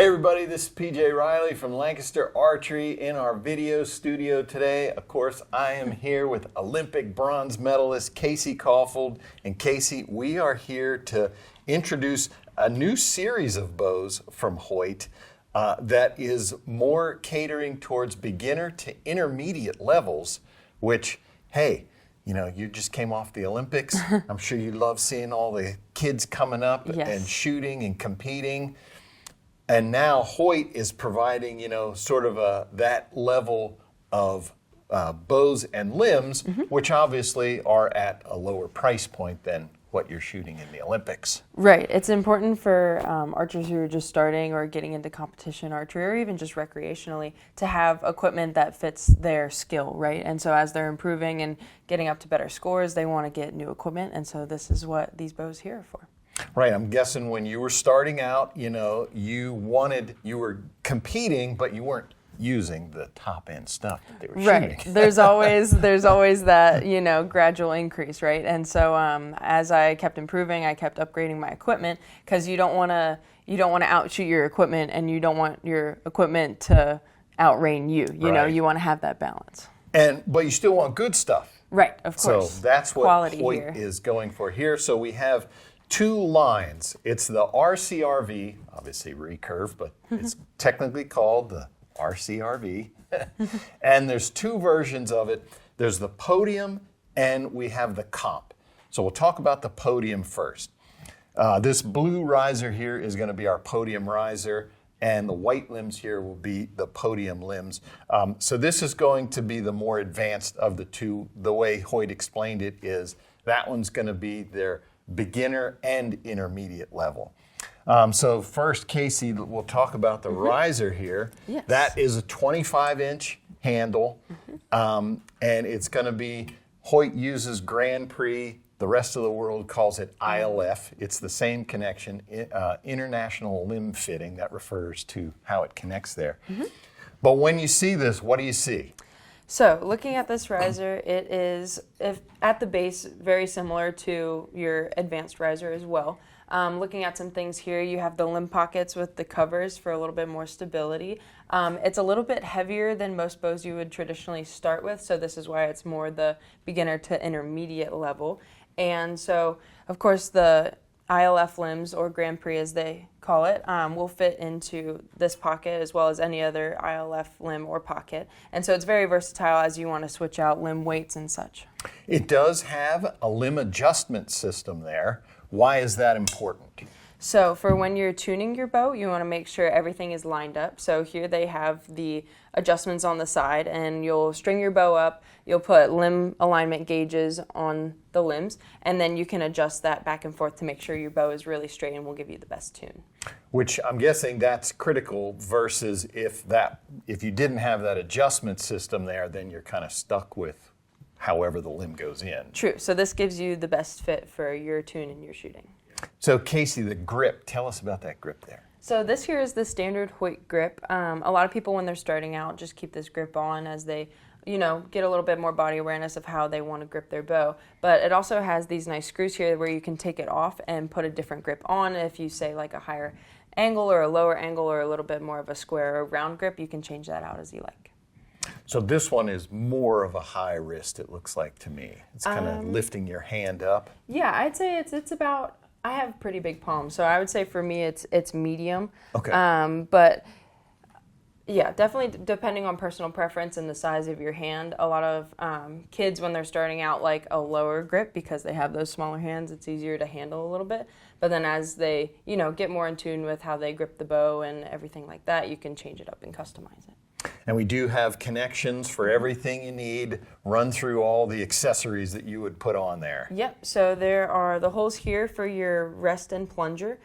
Hey everybody, this is PJ Riley from Lancaster Archery in our video studio today. Of course, I am here with Olympic bronze medalist Casey Kaufhold. And Casey, we are here to introduce a new series of bows from Hoyt that is more catering towards beginner to intermediate levels, which, hey, you know, you just came off the Olympics. I'm sure you love seeing all the kids coming up and shooting and competing. And now Hoyt is providing, you know, sort of that level of bows and limbs, which obviously are at a lower price point than what you're shooting in the Olympics. Right. It's important for archers who are just starting or getting into competition archery or even just recreationally to have equipment that fits their skill, right? And so as they're improving and getting up to better scores, they want to get new equipment. And so this is what these bows here are for. Right. I'm guessing when you were starting out, you know, you were competing, but you weren't using the top end stuff that they were shooting. Right. There's always that, you know, gradual increase, right? And so as I kept improving, I kept upgrading my equipment because you don't want to outshoot your equipment and you don't want your equipment to outreign you. You know, you want to have that balance. But you still want good stuff. Right, of course. So that's what Quality Hoyt here is going for here. So we have two lines. It's the RCRV, obviously recurve, but it's technically called the RCRV. And there's two versions of it. There's the Podium and we have the Comp. So we'll talk about the Podium first. This blue riser here is going to be our Podium riser, and the white limbs here will be the Podium limbs. So this is going to be the more advanced of the two. The way Hoyt explained it is that one's going to be their beginner and intermediate level. So first, Casey, we'll talk about the riser here. Yes. That is a 25-inch handle, and it's going to be, Hoyt uses Grand Prix. The rest of the world calls it ILF. It's the same connection, international limb fitting. That refers to how it connects there. But when you see this, what do you see? So looking at this riser, it is at the base very similar to your advanced riser as well. Looking at some things here, you have the limb pockets with the covers for a little bit more stability. It's a little bit heavier than most bows you would traditionally start with, so this is why it's more the beginner to intermediate level. And so, of course, the ILF limbs, or Grand Prix as they call it, will fit into this pocket as well as any other ILF limb or pocket. And so it's very versatile as you want to switch out limb weights and such. It does have a limb adjustment system there. Why is that important? So for when you're tuning your bow, you want to make sure everything is lined up. So here they have the adjustments on the side, and you'll string your bow up, you'll put limb alignment gauges on the limbs, and then you can adjust that back and forth to make sure your bow is really straight and will give you the best tune. Which I'm guessing that's critical versus if you didn't have that adjustment system there, then you're kind of stuck with however the limb goes in. True. So this gives you the best fit for your tune and your shooting. So Casey, the grip, tell us about that grip there. So this here is the standard Hoyt grip. A lot of people when they're starting out just keep this grip on as they, you know, get a little bit more body awareness of how they want to grip their bow. But it also has these nice screws here where you can take it off and put a different grip on. If you say like a higher angle or a lower angle or a little bit more of a square or round grip, you can change that out as you like. So this one is more of a high wrist, it looks like to me. It's kind of lifting your hand up. Yeah, I'd say it's about, I have pretty big palms, so I would say for me it's medium. Okay. But yeah, definitely depending on personal preference and the size of your hand. A lot of kids when they're starting out like a lower grip because they have those smaller hands, it's easier to handle a little bit. But then as they, you know, get more in tune with how they grip the bow and everything like that, you can change it up and customize it. And we do have connections for everything you need. Run through all the accessories that you would put on there. Yep, so there are the holes here for your rest and plunger.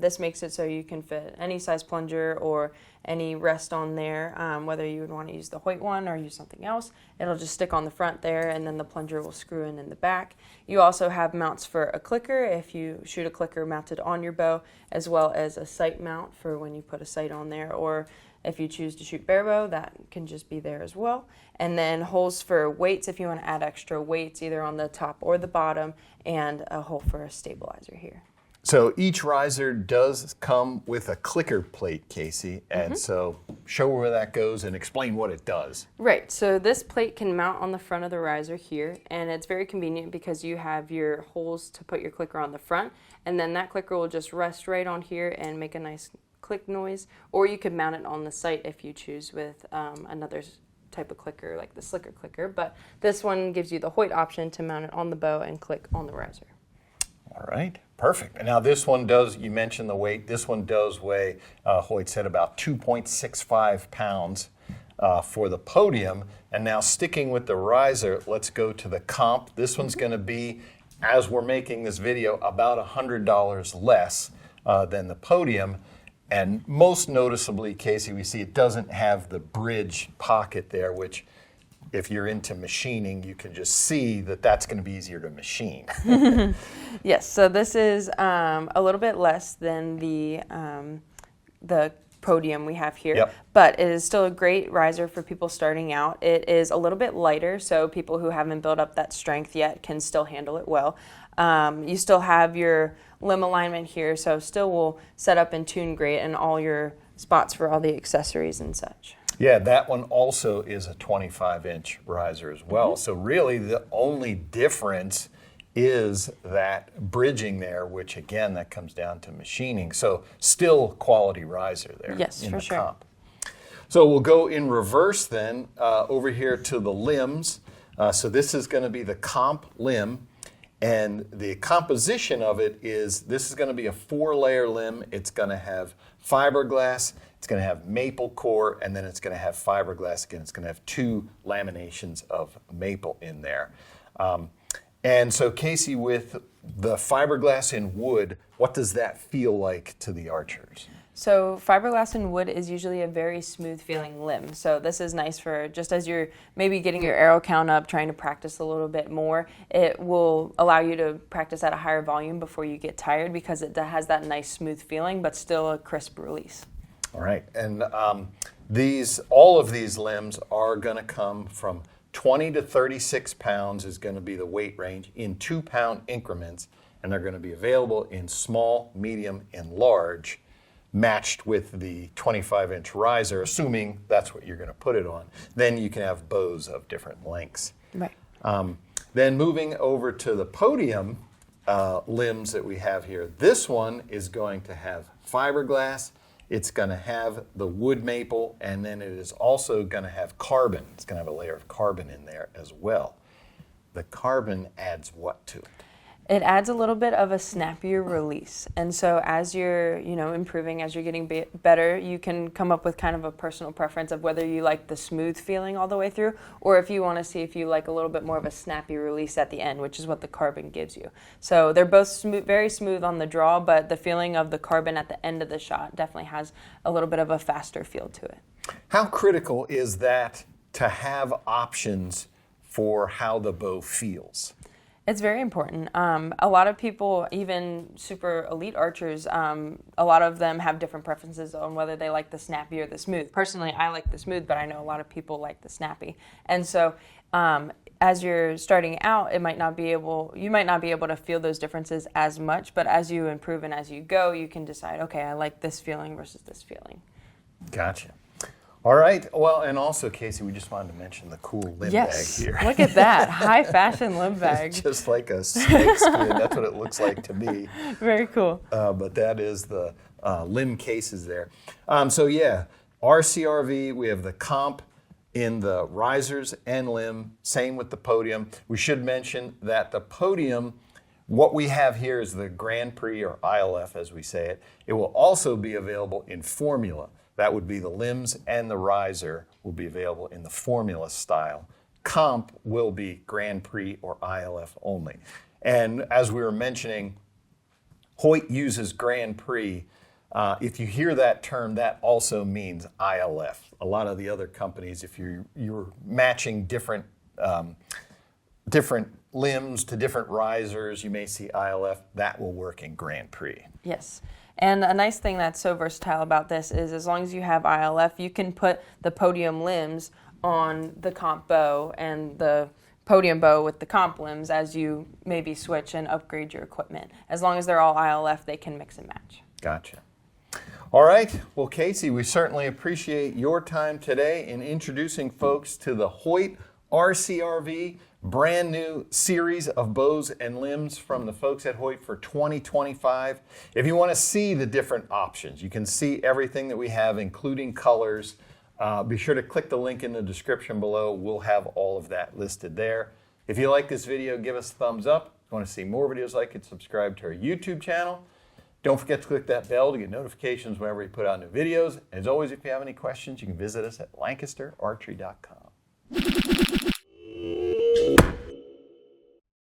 This makes it so you can fit any size plunger or any rest on there, whether you would want to use the Hoyt one or use something else. It'll just stick on the front there, and then the plunger will screw in the back. You also have mounts for a clicker if you shoot a clicker mounted on your bow, as well as a sight mount for when you put a sight on there, or if you choose to shoot bare bow, that can just be there as well. And then holes for weights if you want to add extra weights either on the top or the bottom, and a hole for a stabilizer here. So each riser does come with a clicker plate, Casey, and so show where that goes and explain what it does. Right, so this plate can mount on the front of the riser here, and it's very convenient because you have your holes to put your clicker on the front, and then that clicker will just rest right on here and make a nice click noise, or you could mount it on the site if you choose with another type of clicker like the slicker clicker, but this one gives you the Hoyt option to mount it on the bow and click on the riser. All right, perfect. And now this one does, you mentioned the weight, this one does weigh, Hoyt said, about 2.65 pounds for the Podium. And now sticking with the riser, let's go to the comp. This one's going to be, as we're making this video, about $100 less than the Podium. And most noticeably, Casey, we see it doesn't have the bridge pocket there, which if you're into machining, you can just see that that's going to be easier to machine. Yes, so this is a little bit less than the Podium we have here, Yep. but it is still a great riser for people starting out. It is a little bit lighter, so people who haven't built up that strength yet can still handle it well. You still have your limb alignment here, so still will set up and tune great, and all your spots for all the accessories and such. Yeah, that one also is a 25-inch riser as well. So really the only difference is that bridging there, which again, that comes down to machining. So still quality riser there. Yes, in for the sure. comp. So we'll go in reverse then over here to the limbs. So this is going to be the comp limb. And the composition of it is, this is going to be a 4-layer limb. It's going to have fiberglass, it's going to have maple core, and then it's going to have fiberglass again. It's going to have 2 laminations of maple in there. And so Casey, with the fiberglass in wood, what does that feel like to the archers? So fiberglass and wood is usually a very smooth feeling limb. So this is nice for just as you're maybe getting your arrow count up, trying to practice a little bit more. It will allow you to practice at a higher volume before you get tired because it has that nice smooth feeling, but still a crisp release. All right, and all of these limbs are going to come from 20 to 36 pounds is going to be the weight range in 2-pound increments, and they're going to be available in small, medium, and large, matched with the 25-inch riser, assuming that's what you're going to put it on. Then you can have bows of different lengths. Right. Then moving over to the Podium limbs that we have here, this one is going to have fiberglass, it's going to have the wood maple, and then it is also going to have carbon. It's going to have a layer of carbon in there as well. The carbon adds what to it? It adds a little bit of a snappier release. And so as you're, improving, as you're getting better, you can come up with kind of a personal preference of whether you like the smooth feeling all the way through, or if you want to see if you like a little bit more of a snappy release at the end, which is what the carbon gives you. So they're both very smooth on the draw, but the feeling of the carbon at the end of the shot definitely has a little bit of a faster feel to it. How critical is that to have options for how the bow feels? It's very important. A lot of people, even super elite archers, a lot of them have different preferences on whether they like the snappy or the smooth. Personally, I like the smooth, but I know a lot of people like the snappy. And so as you're starting out, you might not be able to feel those differences as much, but as you improve and as you go, you can decide, okay, I like this feeling versus this feeling. Gotcha. All right. Well, and also, Casey, we just wanted to mention the cool limb bag here. Look at that. High fashion limb bag. It's just like a snake skin. That's what it looks like to me. Very cool. But that is the limb cases there. So yeah, RCRV, we have the comp in the risers and limb, same with the Podium. We should mention that the Podium, what we have here is the Grand Prix, or ILF as we say it. It will also be available in formula. That would be the limbs and the riser will be available in the formula style. Comp will be Grand Prix or ILF only. And as we were mentioning, Hoyt uses Grand Prix. If you hear that term, that also means ILF. A lot of the other companies, if you're matching different limbs to different risers, you may see ILF. That will work in Grand Prix. Yes. And a nice thing that's so versatile about this is as long as you have ILF, you can put the Podium limbs on the comp bow and the podium bow with the comp limbs as you maybe switch and upgrade your equipment. As long as they're all ILF, they can mix and match. Gotcha. All right. Well, Casey, we certainly appreciate your time today in introducing folks to the Hoyt RCRV brand new series of bows and limbs from the folks at Hoyt for 2025. If you want to see the different options, you can see everything that we have, including colors. Be sure to click the link in the description below. We'll have all of that listed there. If you like this video, give us a thumbs up. If you want to see more videos like it, subscribe to our YouTube channel. Don't forget to click that bell to get notifications whenever we put out new videos. As always, if you have any questions, you can visit us at lancasterarchery.com.